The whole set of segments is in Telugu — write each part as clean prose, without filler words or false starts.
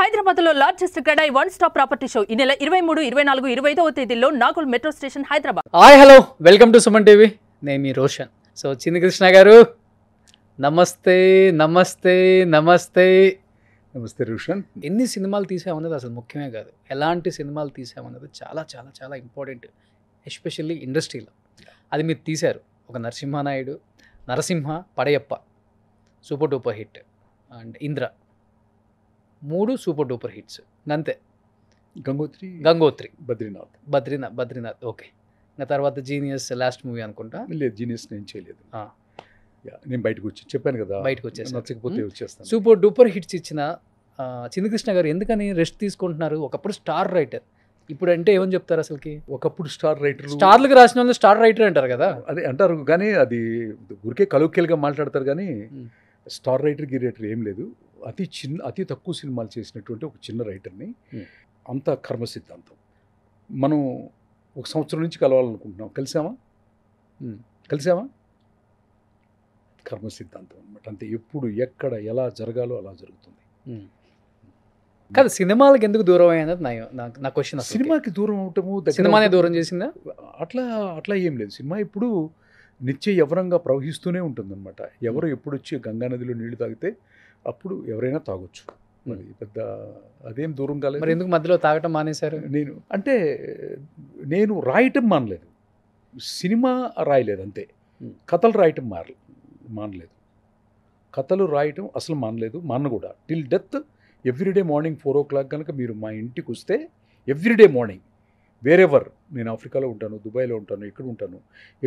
హైదరాబాద్లో largest CREDAI one stop property show ఈ నెల 23, 24, 25వ తేదీల్లో Nagole metro station Hyderabad. Hi hello welcome to Suman TV. నేను మీ రోషన్. సో చిన్ని కృష్ణ గారు నమస్తే నమస్తే నమస్తే. నమస్తే రోషన్. ఎన్ని సినిమాలు తీసామన్నది అసలు ముఖ్యమే కాదు, ఎలాంటి సినిమాలు తీసామన్నది చాలా చాలా చాలా ఇంపార్టెంట్, ఎస్పెషల్లీ ఇండస్ట్రీలో. అది మీరు తీశారు. ఒక Narasimha Naidu, Narasimha, Padayappa super duper hit, and Indra 3 super duper hits. అంతే. గంగోత్రి, బద్రీనాథ్ ఓకే. ఇంకా తర్వాత జీనియస్ లాస్ట్ మూవీ అనుకుంటా. లేదు, జీనియస్ నేను చేయలేదు. నేను బయటకు వచ్చి చెప్పాను కదా, బయటకు వచ్చేసి నచ్చకపోతే వచ్చేస్తాను. సూపర్ డూపర్ హిట్స్ ఇచ్చిన చిన్నకృష్ణ గారు ఎందుకని రెస్ట్ తీసుకుంటున్నారు? ఒకప్పుడు స్టార్ రైటర్, ఇప్పుడు అంటే ఏమని చెప్తారు అసలుకి? ఒకప్పుడు స్టార్ రైటర్, స్టార్లకు రాసిన వాళ్ళు స్టార్ రైటర్ అంటారు కదా. అదే అంటారు, కానీ అది ఊరికే కలుక్కెలుగా మాట్లాడతారు. కానీ స్టార్ రైటర్ గిరేటర్ ఏం లేదు. అతి తక్కువ సినిమాలు చేసినటువంటి ఒక చిన్న రైటర్ని. అంత కర్మ సిద్ధాంతం. మనం ఒక సంవత్సరం నుంచి కలవాలనుకుంటున్నాం, కలిసామా కర్మ సిద్ధాంతం అనమాట. అంతే. ఎప్పుడు ఎక్కడ ఎలా జరగాలో అలా జరుగుతుంది. కాదు, సినిమాలకు ఎందుకు దూరం అయ్యేది నా క్వశ్చన్. సినిమాకి దూరం అవటము, సినిమానే దూరం చేసిందా? అట్లా ఏం లేదు. సినిమా ఇప్పుడు నిత్య యవరంగా ప్రవహిస్తూనే ఉంటుందన్నమాట. ఎవరు ఎప్పుడు వచ్చి గంగానదిలో నీళ్లు తాగితే అప్పుడు ఎవరైనా తాగొచ్చు. మరి పెద్ద అదేం దూరం కాలేదు. మరి ఎందుకు మధ్యలో తాగటం మానేశారు? నేను రాయటం మానలేదు, సినిమా రాయలేదు అంతే. కథలు రాయటం మానలేదు, కథలు రాయటం అసలు మాన కూడా. Till death everyday morning 4 o'clock కనుక మీరు మా ఇంటికి వస్తే, ఎవ్రీడే మార్నింగ్ వేరెవర్, నేను ఆఫ్రికాలో ఉంటాను, దుబాయ్లో ఉంటాను, ఎక్కడ ఉంటాను,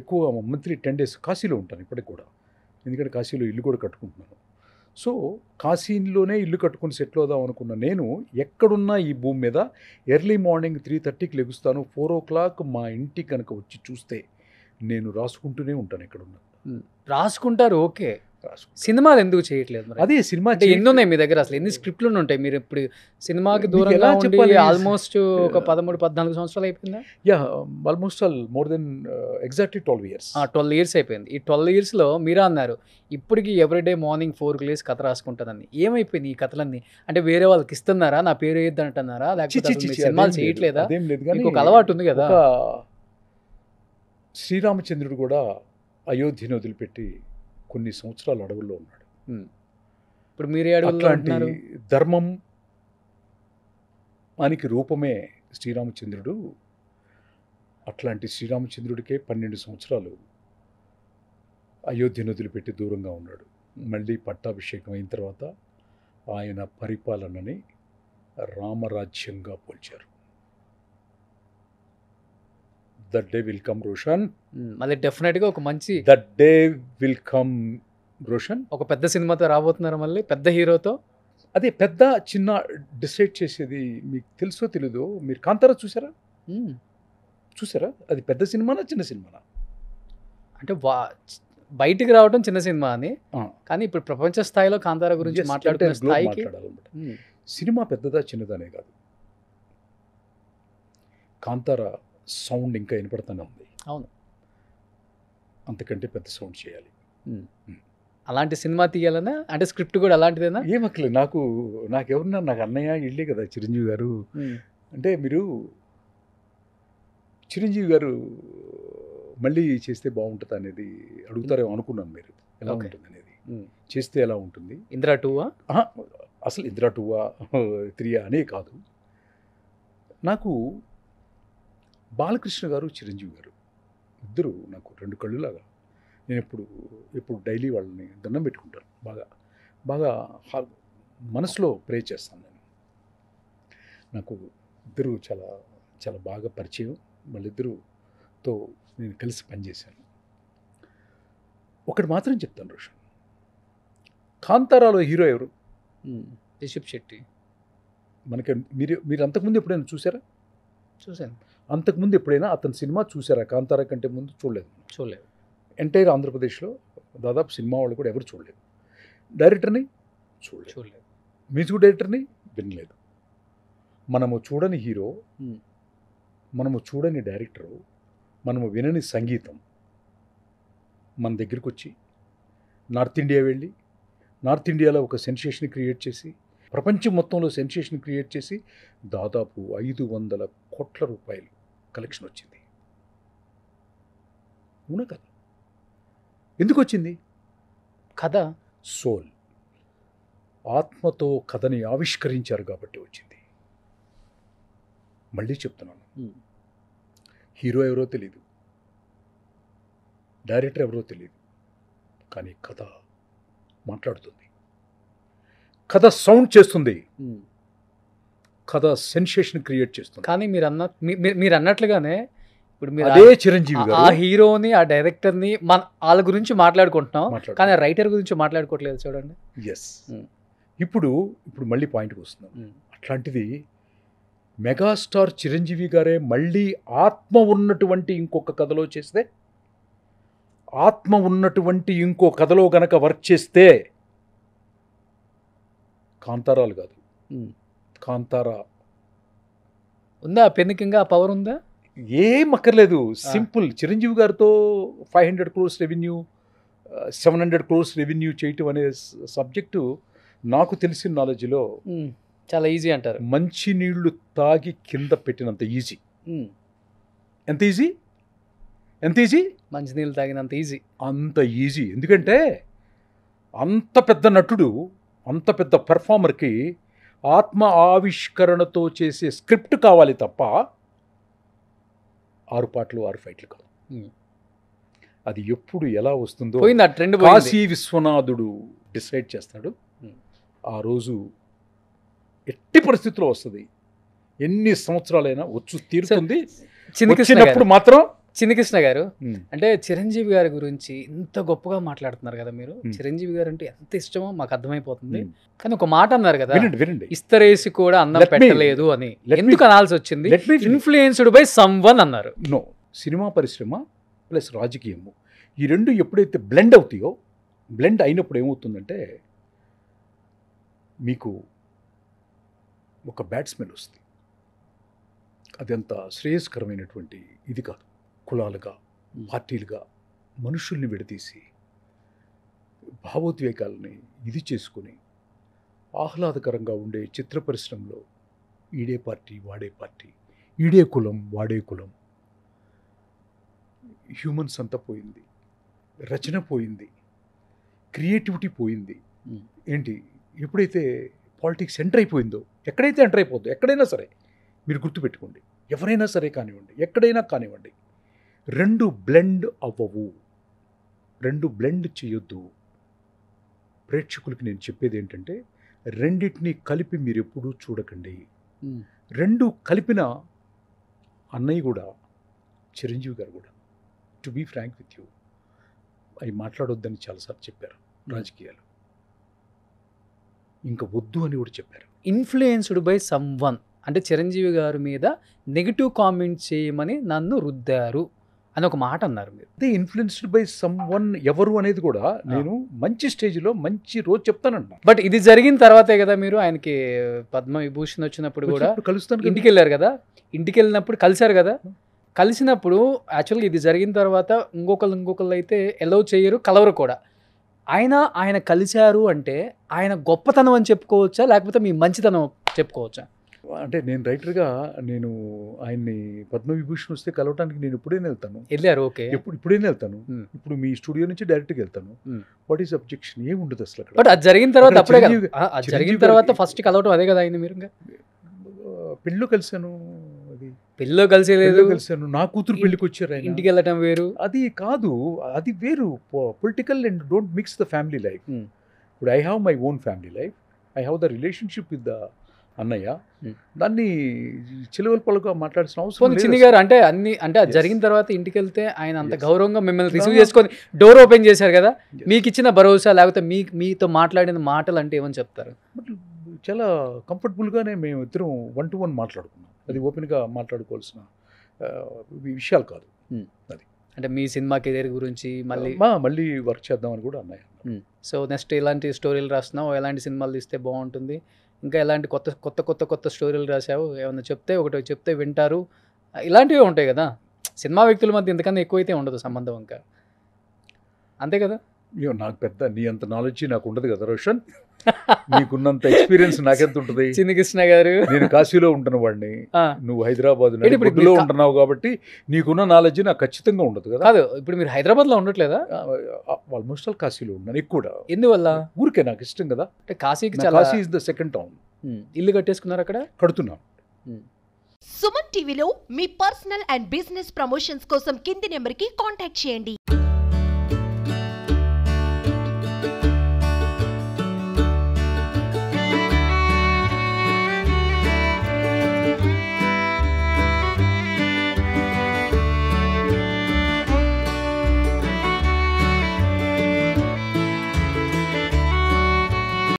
ఎక్కువ మంత్లీ 10 days కాశీలో ఉంటాను ఇప్పటికి కూడా. ఎందుకంటే కాశీలో ఇల్లు కూడా కట్టుకుంటున్నాను. సో కాశీలోనే ఇల్లు కట్టుకుని సెటిల్ అవుదాం అనుకున్న నేను ఎక్కడున్నా ఈ భూమి మీద ఎర్లీ మార్నింగ్ 3:30కి లెగుస్తాను. 4 o'clock మా ఇంటికి కనుక వచ్చి చూస్తే నేను రాసుకుంటూనే ఉంటాను. ఎక్కడున్నా రాసుకుంటారు. ఓకే, సినిమాలు ఎందుకు చేయట్లేదు? అదే సినిమా ఎన్ని ఉన్నాయి మీ దగ్గర? అసలు ఎన్ని స్క్రిప్ట్లు ఉంటాయి? మీరు ఇప్పుడు సినిమాకి దూరంగా ఉండి ఆల్మోస్ట్ ఒక 13-14 సంవత్సరాలు అయిపోయిందా? Almost more than exactly 12 years. 12 years అయిపోయింది. ఈ 12 yearsలో మీరే అన్నారు ఇప్పటికి ఎవ్రీడే మార్నింగ్ 4కి లేసి కథ రాసుకుంటానని. ఏమైపోయింది ఈ కథలన్నీ? అంటే వేరే వాళ్ళకి ఇస్తున్నారా, నా పేరు వేయద్దు అంటున్నారా, లేకపోతే సినిమాలు చేయట్లేదా? అదేం లేదు, కానీ ఒక అలవాటు ఉంది కదా. శ్రీరామచంద్రుడు కూడా అయోధ్యను వదిలిపెట్టి కొన్ని సంవత్సరాలు అడవుల్లో ఉన్నాడు. ఇప్పుడు మీరే అట్లాంటి ధర్మం అనికి రూపమే శ్రీరామచంద్రుడు. అట్లాంటి శ్రీరామచంద్రుడికే 12 సంవత్సరాలు అయోధ్యను వదిలిపెట్టి దూరంగా ఉన్నాడు. మళ్ళీ పట్టాభిషేకం అయిన తర్వాత ఆయన పరిపాలనని రామరాజ్యంగా పోల్చారు. That day will come Roshan. మళ్ళీ డెఫినెట్గా ఒక మంచి that day will come Roshan. ఒక పెద్ద సినిమాతో రాబోతున్నారు, మళ్ళీ పెద్ద హీరోతో. అదే పెద్ద చిన్న డిసైడ్ చేసేది మీకు తెలుసో తెలీదో. మీరు కాంతారా చూసారా? అది పెద్ద సినిమానా చిన్న సినిమానా? అంటే బయటికి రావడం చిన్న సినిమా అని, కానీ ఇప్పుడు ప్రపంచ స్థాయిలో కాంతారా గురించి మాట్లాడుకునే స్థాయికి సినిమా పెద్దదా చిన్నదనే కాదు. కాంతారా సౌండ్ ఇంకా వినపడుతూనే ఉంది. అవును, అంతకంటే పెద్ద సౌండ్ చేయాలి. అలాంటి సినిమా తీయాలన్నా, అంటే స్క్రిప్ట్ కూడా అలాంటిదేనా? ఏమక్కలేదు నాకెవరన్నా, నాకు అన్నయ్య ఇళ్ళే కదా చిరంజీవి గారు. అంటే మీరు చిరంజీవి గారు మళ్ళీ చేస్తే బాగుంటుంది అనేది అడుగుతారేమో అనుకున్నాను. మీరు ఎలా ఉంటుంది అనేది చేస్తే ఎలా ఉంటుంది? ఇంద్రా 2 అసలు ఇంద్రా 2 3 అనే కాదు. నాకు బాలకృష్ణ గారు, చిరంజీవి గారు ఇద్దరు నాకు 2 కళ్ళులాగా. నేను ఎప్పుడు డైలీ వాళ్ళని దండం పెట్టుకుంటాను. బాగా మనసులో ప్రే చేస్తాను నేను. నాకు ఇద్దరు చాలా చాలా బాగా పరిచయం. వాళ్ళిద్దరుతో నేను కలిసి పనిచేశాను. ఒకటి మాత్రం చెప్తాను రోషన్, కాంతారాలో హీరో ఎవరు? రిషబ్ శెట్టి. మనకి మీరు అంతకుముందు ఎప్పుడైనా చూసారా? చూశాను. అంతకుముందు ఎప్పుడైనా అతని సినిమా చూసారా? కాంతారా కంటే ముందు చూడలేదు. ఎంటైర్ ఆంధ్రప్రదేశ్లో దాదాపు సినిమా వాళ్ళు కూడా ఎవరు చూడలేదు. డైరెక్టర్ని చూడలేదు, మ్యూజిక్ డైరెక్టర్ని వినలేదు. మనము చూడని హీరో, మనము చూడని డైరెక్టరు, మనము వినని సంగీతం మన దగ్గరికి వచ్చి నార్త్ ఇండియా వెళ్ళి నార్త్ ఇండియాలో ఒక సెన్సేషన్ క్రియేట్ చేసి ప్రపంచం మొత్తంలో సెన్సేషన్ క్రియేట్ చేసి దాదాపు 500 కోట్ల రూపాయలు కలెక్షన్ వచ్చింది. అవునా కదా? ఎందుకు వచ్చింది? కథ సోల్, ఆత్మతో కథని ఆవిష్కరించారు కాబట్టి వచ్చింది. మళ్ళీ చెప్తున్నాను, హీరో ఎవరో తెలియదు, డైరెక్టర్ ఎవరో తెలియదు, కానీ కథ మాట్లాడుతుంది, కథ సౌండ్ చేస్తుంది, కథ సెన్సేషన్ క్రియేట్ చేస్తుంది. కానీ మీరు అన్నట్లుగానే ఇప్పుడు మీరు అదే చిరంజీవి ఆ గారు హీరోని, ఆ డైరెక్టర్ని వాళ్ళ గురించి మాట్లాడుకుంటున్నాం, కానీ రైటర్ గురించి మాట్లాడుకోవట్లేదు చూడండి. ఎస్. ఇప్పుడు మళ్ళీ పాయింట్కి వస్తున్నాం. అట్లాంటిది మెగాస్టార్ చిరంజీవి గారే మళ్ళీ ఆత్మ ఉన్నటువంటి ఇంకొక కథలో చేస్తే, ఆత్మ ఉన్నటువంటి ఇంకో కథలో గనక వర్క్ చేస్తే, కాంతారాలు కాదు, కాంతారా ఉందా? పెన్నుకి ఇంకా పవర్ ఉందా? ఏం అక్కర్లేదు, సింపుల్. చిరంజీవి గారితో 500 crores రెవెన్యూ, 700 crores రెవెన్యూ చేయటం అనే సబ్జెక్టు నాకు తెలిసిన నాలెడ్జ్లో చాలా ఈజీ అంటారు. మంచి నీళ్లు తాగి కింద పెట్టినంత ఈజీ. ఎంత ఈజీ? ఎంత ఈజీ? మంచినీళ్ళు తాగినంత ఈజీ. అంత ఈజీ. ఎందుకంటే అంత పెద్ద నటుడు, అంత పెద్ద పెర్ఫార్మర్కి ఆత్మ ఆవిష్కరణతో చేసే స్క్రిప్ట్ కావాలి తప్ప 6 పాటలు 6 ఫైట్లు కాదు. అది ఎప్పుడు ఎలా వస్తుందో పోయింది, ఆ ట్రెండ్. కాశీ విశ్వనాథుడు డిసైడ్ చేస్తాడు. ఆ రోజు ఎట్టి పరిస్థితుల్లో వస్తుంది, ఎన్ని సంవత్సరాలైనా వచ్చు తీరుతుంది. వచ్చినప్పుడు మాత్రం చిన్నకృష్ణ గారు, అంటే చిరంజీవి గారి గురించి ఇంత గొప్పగా మాట్లాడుతున్నారు కదా మీరు. చిరంజీవి గారు అంటే ఎంత ఇష్టమో మాకు అర్థమైపోతుంది. కానీ ఒక మాట అన్నారు కదా, వినండి, ఇస్తరేసి కూడా అన్నం పెట్టలేదు అని. ఎందుకు అనాల్సి వచ్చింది? ఇన్ఫ్లుయెన్స్డ్ బై సమ్వన్ అన్నారు. నో, సినిమా పరిశ్రమ ప్లస్ రాజకీయము ఈ రెండు ఎప్పుడైతే బ్లెండ్ అవుతాయో, బ్లెండ్ అయినప్పుడు ఏమవుతుందంటే మీకు ఒక బ్యాడ్ స్మెల్ వస్తుంది. అదంత శ్రేయస్కరమైనటువంటి ఇది కాదు. కులాలుగా, పార్టీలుగా మనుషుల్ని విడదీసి భావోద్వేగాల్ని ఇది చేసుకుని ఆహ్లాదకరంగా ఉండే చిత్ర పరిశ్రమలో ఈడే పార్టీ వాడే పార్టీ, ఈడే కులం వాడే కులం, హ్యూమన్స్ అంతా పోయింది, రచన పోయింది, క్రియేటివిటీ పోయింది. ఏంటి ఎప్పుడైతే పాలిటిక్స్ ఎంటర్ అయిపోయిందో, ఎక్కడైతే ఎంటర్ అయిపోద్దో, ఎక్కడైనా సరే మీరు గుర్తుపెట్టుకోండి, ఎవరైనా సరే కానివ్వండి, ఎక్కడైనా కానివ్వండి, రెండు బ్లెండ్ అవ్వవు, రెండు బ్లెండ్ చేయొద్దు. ప్రేక్షకులకి నేను చెప్పేది ఏంటంటే, రెండింటినీ కలిపి మీరు ఎప్పుడూ చూడకండి. రెండు కలిపిన అన్నయ్య కూడా, చిరంజీవి గారు కూడా, to be frank with you, అవి మాట్లాడొద్దని చాలాసార్లు చెప్పారు రాజకీయాలు, ఇంకా వద్దు అని కూడా చెప్పారు. ఇన్ఫ్లుయెన్స్డ్ బై సమ్వన్ అంటే చిరంజీవి గారి మీద నెగిటివ్ కామెంట్ చేయమని నన్ను రుద్దారు అని ఒక మాట అన్నారు మీరు. అదే ఇన్ఫ్లుయెన్స్డ్ బై సమ్ వన్ ఎవరు అనేది కూడా నేను మంచి స్టేజ్లో మంచి రోజు చెప్తానంట. బట్ ఇది జరిగిన తర్వాతే కదా మీరు ఆయనకి పద్మ విభూషణ్ వచ్చినప్పుడు కూడా కలుస్తాను, ఇంటికి వెళ్ళారు కదా, ఇంటికి వెళ్ళినప్పుడు కలిశారు కదా. కలిసినప్పుడు యాక్చువల్గా ఇది జరిగిన తర్వాత ఇంకొకళ్ళు అయితే ఎలవ్ చేయరు, కలవరు కూడా. ఆయన కలిశారు అంటే ఆయన గొప్పతనం అని చెప్పుకోవచ్చా, లేకపోతే మీ మంచితనం చెప్పుకోవచ్చా? అంటే నేను రైటర్గా నేను ఆయన్ని పద్మవిభూషణ్ వస్తే కలవటానికి నేను ఎప్పుడైనా వెళ్తాను. వెళ్ళారు, ఓకే, ఇప్పుడైనా వెళ్తాను. ఇప్పుడు మీ స్టూడియో నుంచి డైరెక్ట్గా వెళ్తాను. What is objection? ఏముండదు అసలు. బట్ అది జరిగిన తర్వాత అప్పుడే జరిగిన తర్వాత ఫస్ట్ కలవటం అదే కదా అయింది. మీరు పెళ్ళిలో కలిశాను, అది పెళ్ళిలో కలిసేలేదు, కలిశాను. నా కూతురు పెళ్లికి వచ్చారు, ఇంటికి వెళ్ళటం వేరు. అది కాదు, అది వేరు. Political and don't mix the family life. ఇప్పుడు I have my own family life, I have the relationship with the అన్నయ్య. దాన్ని చిలవలపలుగా మాట్లాడాల్సిన అవసరం చిన్ని గారు. అంటే అంటే అది జరిగిన తర్వాత ఇంటికి వెళ్తే ఆయన అంత గౌరవంగా మిమ్మల్ని రిసీవ్ చేసుకొని డోర్ ఓపెన్ చేశారు కదా, మీకు ఇచ్చిన భరోసా లేకపోతే మీతో మాట్లాడిన మాటలు అంటే ఏమని చెప్తారు? చాలా కంఫర్టబుల్గానే మేము ఇద్దరం 1-to-1 మాట్లాడుకున్నాం. అది ఓపెన్గా మాట్లాడుకోవాల్సిన విషయాలు కాదు. అది అంటే మీ సినిమా కెరీర్ గురించి మళ్ళీ వర్క్ చేద్దామని కూడా అన్నయ్య. సో నెక్స్ట్ ఎలాంటి స్టోరీలు రాస్తున్నావు, ఎలాంటి సినిమాలు తీస్తే బాగుంటుంది, ఇంకా ఎలాంటి కొత్త స్టోరీలు రాసావు, ఏమన్నా చెప్తే వింటారు, ఇలాంటివి ఉంటాయి కదా. సినిమా వ్యక్తుల మధ్య ఇంతకన్నా ఎక్కువైతే ఉండదు సంబంధం, ఇంకా అంతే కదా. నాకు పెద్ద నీ అంత నాలెడ్జ్ నాకు ఉండదు కదా రోషన్. నీకున్నంత ఎక్స్పీరియన్స్ నాకెంత ఉంటుంది? చిన్ని కృష్ణ గారు, నేను కాశీలో ఉంటున్న వాడిని, ఆ, నువ్వు హైదరాబాద్ ఏంటి ఇప్పుడు గుడ్డులో ఉంటున్నావు కాబట్టి నీకున్న నాలెడ్జ్ నాకు ఖచ్చితంగా ఉండదు కదా. కాదు ఇప్పుడు మీరు హైదరాబాద్లో ఉండట్లేదా? ఆల్మోస్ట్ ఆల్ కాశీలో ఉన్నాను ఎక్కువ. ఎందువల్ల? ఊరికే నాకు ఇష్టం కదా. అంటే కాశీకి నా చాలా Kashi is the second town. ఇల్లు కట్టేసుకున్నారు అక్కడ. కడుతున్నాను. సుమన్ టీవీలో మీ పర్సనల్ అండ్ బిజినెస్ ప్రమోషన్స్ కోసం కింది నెంబర్కి కాంటాక్ట్ చేయండి.